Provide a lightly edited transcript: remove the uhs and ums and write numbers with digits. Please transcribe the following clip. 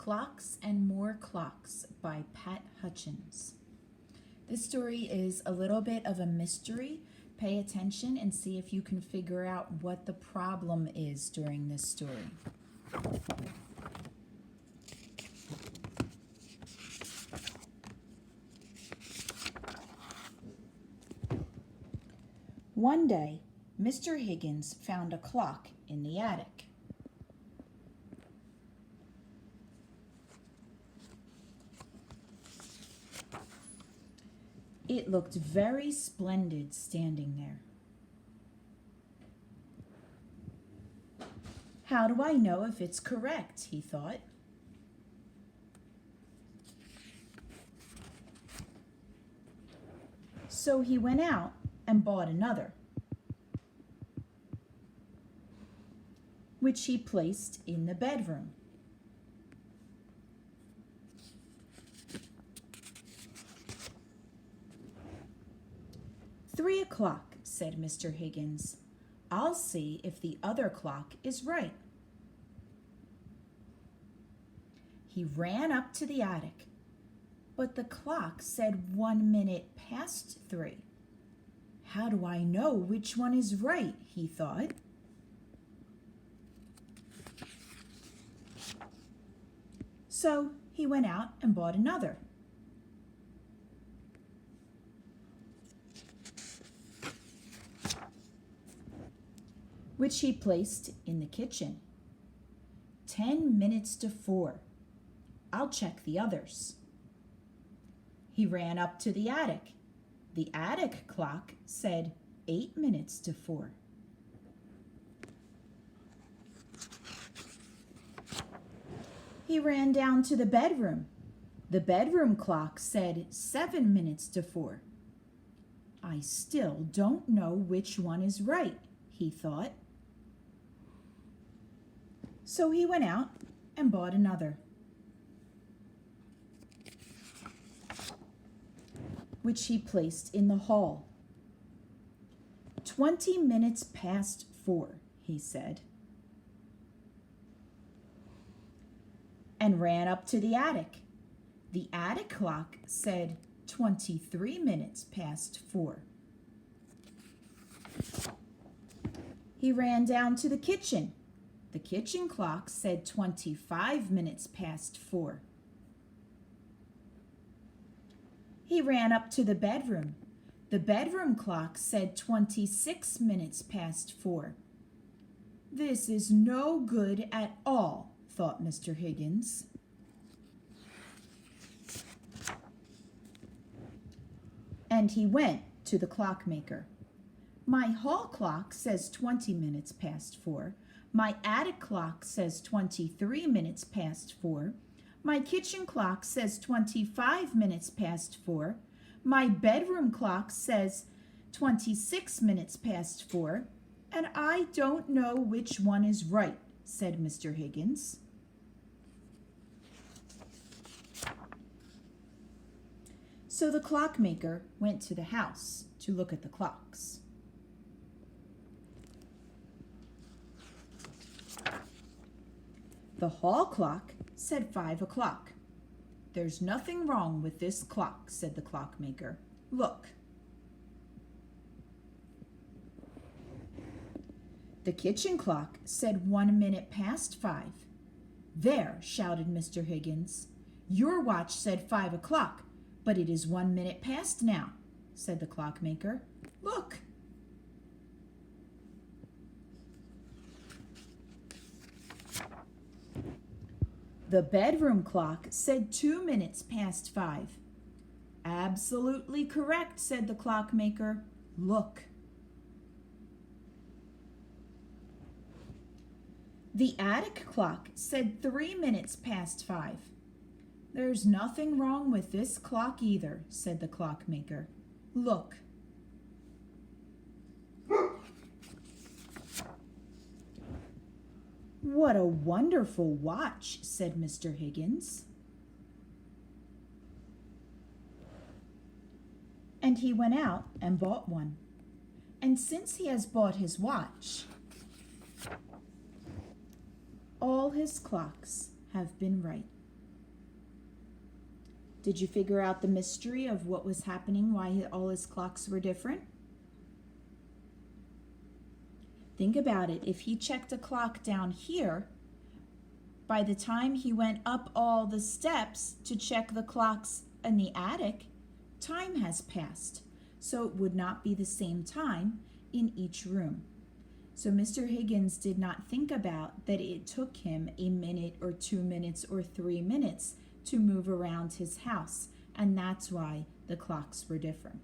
Clocks and More Clocks by Pat Hutchins. This story is a little bit of a mystery. Pay attention and see if you can figure out what the problem is during this story. One day, Mr. Higgins found a clock in the attic. It looked very splendid standing there. How do I know if it's correct, he thought. So he went out and bought another, which he placed in the bedroom. "3 o'clock," said Mr. Higgins. "I'll see if the other clock is right." He ran up to the attic, but the clock said 1 minute past 3. How do I know which one is right, he thought. So he went out and bought another, which he placed in the kitchen. 10 minutes to 4. I'll check the others. He ran up to the attic. The attic clock said 8 minutes to 4. He ran down to the bedroom. The bedroom clock said 7 minutes to 4. I still don't know which one is right, he thought. So he went out and bought another, which he placed in the hall. 20 minutes past 4, he said, and ran up to the attic. The attic clock said 23 minutes past 4. He ran down to the kitchen. The kitchen clock said 25 minutes past 4. He ran up to the bedroom. The bedroom clock said 26 minutes past 4. This is no good at all, thought Mr. Higgins. And he went to the clockmaker. My hall clock says 20 minutes past 4. My attic clock says 23 minutes past 4. My kitchen clock says 25 minutes past 4. My bedroom clock says 26 minutes past 4. And I don't know which one is right, said Mr. Higgins. So the clockmaker went to the house to look at the clocks. The hall clock said 5 o'clock. There's nothing wrong with this clock, said the clockmaker. Look. The kitchen clock said 1 minute past 5. There, shouted Mr. Higgins. Your watch said 5 o'clock, but it is 1 minute past now, said the clockmaker. Look. The bedroom clock said 2 minutes past 5. Absolutely correct, said the clockmaker. Look. The attic clock said 3 minutes past 5. There's nothing wrong with this clock either, said the clockmaker. Look. What a wonderful watch, said Mr. Higgins. And he went out and bought one. And since he has bought his watch, all his clocks have been right. Did you figure out the mystery of what was happening, why all his clocks were different? Think about it. If he checked a clock down here, by the time he went up all the steps to check the clocks in the attic, time has passed. So it would not be the same time in each room. So Mr. Higgins did not think about that it took him a minute or 2 minutes or 3 minutes to move around his house, and that's why the clocks were different.